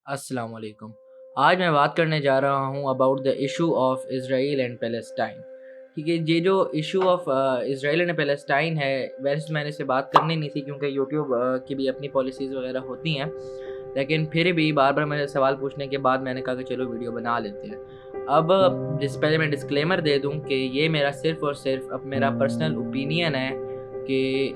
السلام علیکم. آج میں بات کرنے جا رہا ہوں about the issue of Israel and Palestine. ٹھیک ہے, یہ جو issue of Israel and Palestine ہے, ویسے میں نے اسے بات کرنی نہیں تھی کیونکہ یوٹیوب کی بھی اپنی پالیسیز وغیرہ ہوتی ہیں, لیکن پھر بھی بار بار میرے سوال پوچھنے کے بعد میں نے کہا کہ چلو ویڈیو بنا لیتے ہیں. اب پہلے میں ڈسکلیمر دے دوں کہ یہ میرا صرف اور صرف اب میرا پرسنل اوپینین ہے کہ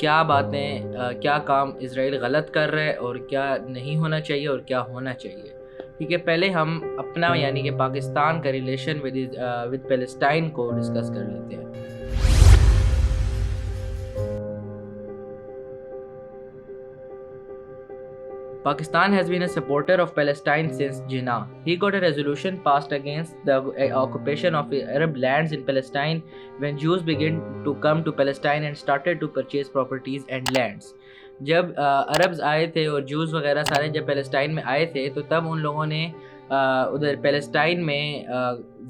کیا باتیں کیا کام اسرائیل غلط کر رہا ہے اور کیا نہیں ہونا چاہیے اور کیا ہونا چاہیے. ٹھیک ہے, پہلے ہم اپنا یعنی کہ پاکستان کا ریلیشن ود پیلسٹائن کو ڈسکس کر لیتے ہیں. Pakistan has been a supporter of Palestine since Jinnah. He got a resolution passed against the occupation of Arab lands in Palestine when Jews began to come to Palestine and started to purchase properties and lands. جب Arabs آئے تھے اور جوز وغیرہ سارے جب Palestine میں آئے تھے تو تب ان لوگوں نے ادھر پیلسٹائن میں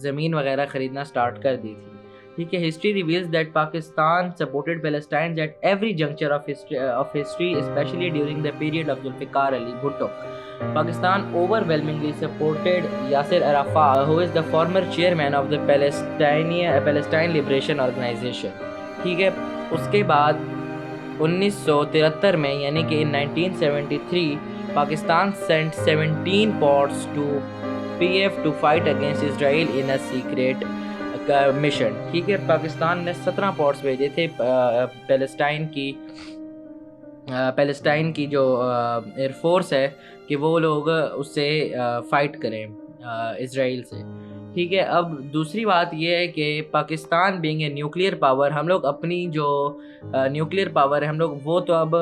زمین وغیرہ خریدنا سٹارٹ کر دی تھی. ٹھیک ہے, history reveals that Pakistan supported Palestine at every juncture of history especially during the period of Zulfiqar Ali Bhutto. Pakistan overwhelmingly supported Yasser Arafat, who is the former chairman of the Palestine Liberation Organization. ٹھیک ہے, اس کے بعد 1973 میں یعنی کہ 1973 Pakistan sent 17 pods to PF to fight against Israel in a secret mission. ٹھیک ہے, پاکستان نے 17 پوڈس بھیجے تھے پیلسٹائن کی جو ایئر فورس ہے کہ وہ لوگ اس سے فائٹ کریں اسرائیل سے. ٹھیک ہے, اب دوسری بات یہ ہے کہ Pakistan being a nuclear power, ہم لوگ اپنی جو نیوکلیئر پاور ہے ہم لوگ وہ تو اب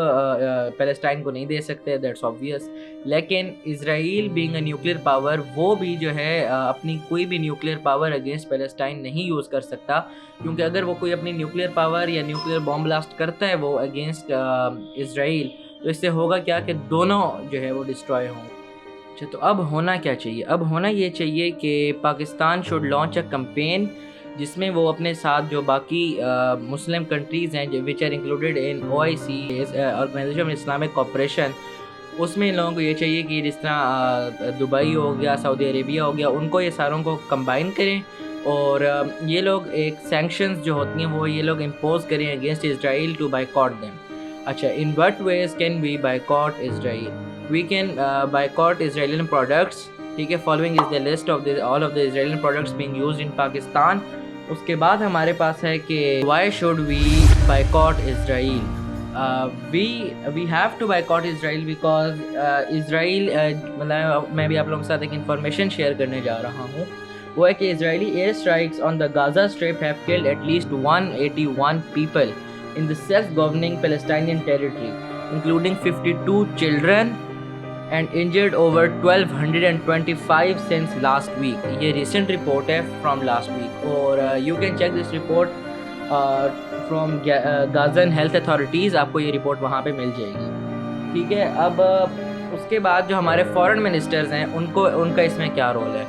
پیلسٹائن کو نہیں دے سکتے, دیٹس آبویس. لیکن اسرائیل بینگ اے نیوکلیئر پاور وہ بھی جو ہے اپنی کوئی بھی نیوکلیئر پاور اگینسٹ پیلسٹائن نہیں یوز کر سکتا, کیونکہ اگر وہ کوئی اپنی نیوکلیئر پاور یا نیوکلیئر بام بلاسٹ کرتا ہے وہ اگینسٹ اسرائیل, تو اس سے ہوگا کیا کہ دونوں جو ہے وہ ڈسٹرائے ہوں. اچھا, تو اب ہونا کیا چاہیے؟ اب ہونا یہ چاہیے کہ Pakistan should launch a campaign جس میں وہ اپنے ساتھ جو باقی مسلم کنٹریز ہیں which are included in OIC organisation of Islamic cooperation, اس میں ان لوگوں کو یہ چاہیے کہ جس طرح دبئی ہو گیا, سعودی عربیہ ہو گیا, ان کو یہ ساروں کو کمبائن کریں اور یہ لوگ ایک سینکشنز جو ہوتی ہیں وہ یہ لوگ امپوز کریں against Israel to boycott them. اچھا, in what ways can we boycott Israel? We can boycott Israeli products. ٹھیک ہے, following is the list of all of the Israeli products being used in Pakistan. اس کے بعد ہمارے پاس ہے کہ why should we boycott Israel? We have to boycott Israel because Israel مطلب میں بھی آپ لوگوں کے ساتھ ایک انفارمیشن شیئر کرنے جا رہا ہوں, وہ ہے کہ Israeli air strikes on the Gaza Strip have killed at least 181 people in the self-governing Palestinian territory, including 52 children and injured over 1225 since last week. یہ ریسنٹ رپورٹ ہے فرام لاسٹ ویک, اور you can check this report from Gazan health authorities, آپ کو یہ report وہاں پہ مل جائے گی. ٹھیک ہے, اب اس کے بعد جو ہمارے فورن منسٹرز ہیں ان کا اس میں کیا رول ہے؟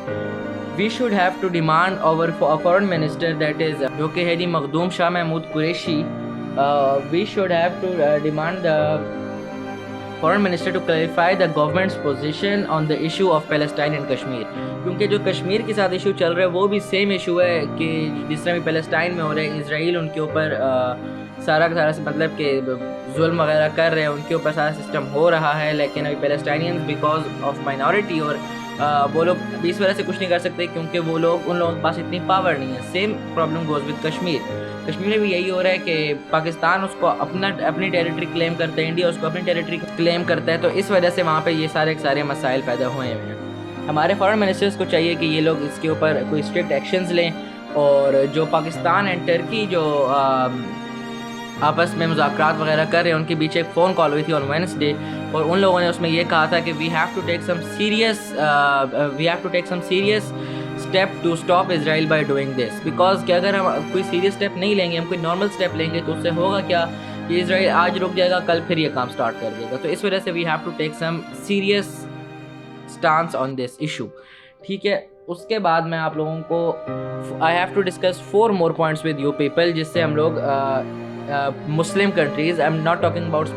We should have to demand over foreign minister that is جو کہ ہے جی Makhdoom Shah Mahmood Qureshi. We should have to demand the foreign minister to clarify the government's position on the issue of Palestine and Kashmir. کیونکہ جو کشمیر کے ساتھ issue چل رہا ہے وہ بھی سیم ایشو ہے کہ جس طرح بھی پیلسٹائن میں ہو رہا ہے, اسرائیل ان کے اوپر سارا مطلب کہ ظلم وغیرہ کر رہے ہیں, ان کے اوپر سارا سسٹم ہو رہا ہے, لیکن ابھی پیلسٹائنینز بیکاز آف مائنورٹی اور وہ لوگ بھی اس وجہ سے کچھ نہیں کر سکتے کیونکہ وہ لوگ ان لوگوں کے پاس اتنی پاور نہیں ہے. Same problem goes with Kashmir. Kashmir میں بھی یہی ہو رہا ہے کہ پاکستان اس کو اپنی ٹیریٹری کلیم کرتا ہے, انڈیا اس کو اپنی ٹیریٹری کلیم کرتا ہے, تو اس وجہ سے وہاں پہ یہ سارے مسائل پیدا ہوئے ہیں. ہمارے فارن منسٹرز کو چاہیے کہ یہ لوگ اس کے اوپر کوئی اسٹرکٹ ایکشنز لیں, اور جو پاکستان اینڈ ٹرکی جو آپس میں مذاکرات وغیرہ کر رہے ہیں ان کے بیچ ایک فون کال ہوئی تھی آن وینسڈے, اور ان لوگوں نے اس میں یہ کہا تھا کہ we have to take some serious step to stop Israel by doing this, because کہ اگر ہم کوئی سیریس اسٹیپ نہیں لیں گے, ہم کوئی نارمل اسٹیپ لیں گے تو اس سے ہوگا کیا کہ اسرائیل آج رک جائے گا, کل پھر یہ کام اسٹارٹ کر دے گا. تو اس وجہ سے we have to take some serious stance on this issue. ٹھیک ہے, اس کے بعد میں آپ لوگوں کو I have to discuss 4 more points with you people, جس سے ہم لوگ Muslim countries, I'm not talking about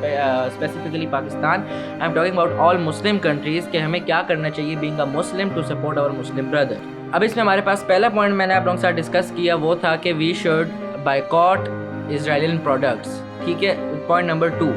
specifically Pakistan, I'm talking about all Muslim countries, کہ ہمیں کیا کرنا چاہیے being a Muslim to support our Muslim brother. اب اس میں ہمارے پاس پہلا پوائنٹ میں نے آپ لوگوں کے ساتھ ڈسکس کیا وہ تھا کہ we should boycott Israeli products. ٹھیک ہے. پوائنٹ نمبر 2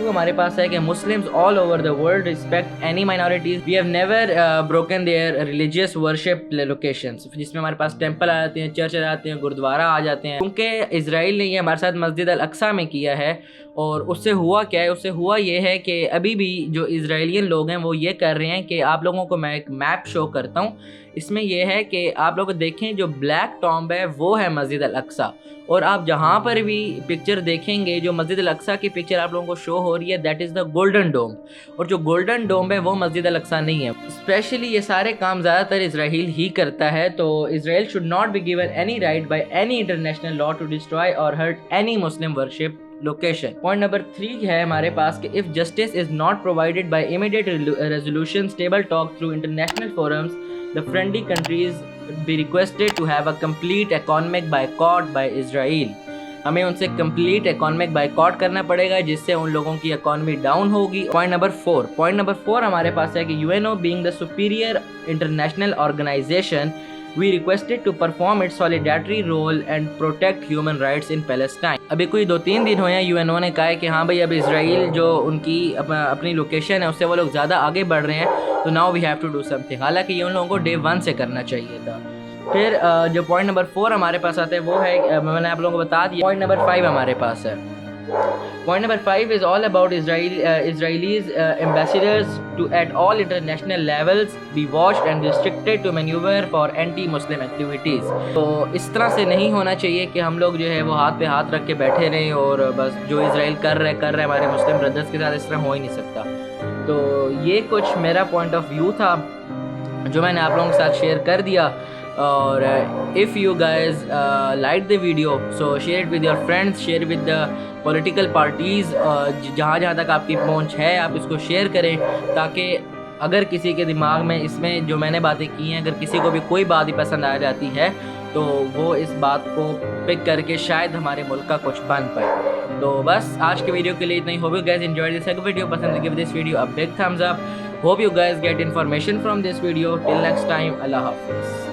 ہمارے پاس ہے کہ Muslims all over the world respect any minorities. We have never broken their religious worship locations, جس میں ہمارے پاس ٹیمپل آ جاتے ہیں, چرچ آ جاتے ہیں, گردوارا آ جاتے ہیں. کیونکہ اسرائیل نے یہ ہمارے ساتھ مسجد الاقصیٰ میں کیا ہے, اور اس سے ہوا کیا ہے, اس سے ہوا یہ ہے کہ ابھی بھی جو اسرائیلین لوگ ہیں وہ یہ کر رہے ہیں کہ آپ لوگوں کو میں ایک میپ شو کرتا ہوں. اس میں یہ ہے کہ آپ لوگ دیکھیں جو بلیک ٹامب ہے وہ ہے مسجد الاقصیٰ, اور آپ جہاں پر بھی پکچر دیکھیں گے جو مسجد الاقصیٰ کی پکچر آپ لوگوں کو شو ہو رہی ہے دیٹ از دا گولڈن ڈوم, اور جو گولڈن ڈوم ہے وہ مسجد الاقصیٰ نہیں ہے. اسپیشلی یہ سارے کام زیادہ تر اسرائیل ہی کرتا ہے, تو Israel should not be given any right by any international law to destroy or hurt any Muslim worship location. Point number 3 ہے ہمارے پاس کہ if justice is not provided by immediate resolution, stable talk through international forums, the friendly countries be requested to have a complete economic boycott by Israel. ہمیں ان سے complete economic boycott کرنا پڑے گا جس سے ان لوگوں کی اکانومی ڈاؤن ہوگی. Point number 4 ہمارے پاس ہے کہ UNO being the superior international organization, we requested to perform its solidarity role and protect human rights in Palestine. ابھی کوئی 2-3 دن ہوئے ہیں UNO نے کہا ہے کہ ہاں بھائی اب اسرائیل جو ان کی اپنی لوکیشن ہے اس سے وہ لوگ زیادہ آگے بڑھ رہے ہیں, تو now we have to do something. حالانکہ یہ ان لوگوں کو Day 1 سے کرنا چاہیے تھا. پھر جو پوائنٹ نمبر 4 ہمارے پاس آتا ہے وہ ہے, میں نے آپ لوگوں کو بتا دیا. پوائنٹ نمبر 5 ہمارے پاس ہے. Point number 5 is all about Israelis ambassadors to at all international levels be watched and restricted to maneuver for anti-Muslim activities. تو اس طرح سے نہیں ہونا چاہیے کہ ہم لوگ جو ہے وہ ہاتھ پہ ہاتھ رکھ کے بیٹھے رہیں اور بس جو اسرائیل کر رہے ہمارے مسلم بردرز کے ساتھ, اس طرح ہو ہی نہیں سکتا. تو یہ کچھ میرا پوائنٹ آف ویو تھا جو میں نے آپ لوگوں کے ساتھ شیئر کر دیا. اور if you guys like the video, so share it with your friends, share it with the political parties. جہاں جہاں تک آپ کی پہنچ ہے آپ اس کو شیئر کریں, تاکہ اگر کسی کے دماغ میں اس میں جو میں نے باتیں کی ہیں اگر کسی کو بھی کوئی بات ہی پسند آ جاتی ہے تو وہ اس بات کو پک کر کے شاید ہمارے ملک کا کچھ بن پائے. تو بس آج کے ویڈیو کے لیے اتنا ہی. Hope you guys enjoy this video. پسند give this video a big thumbs up. Hope you guys get information from this video. Till next time, Allah Hafiz.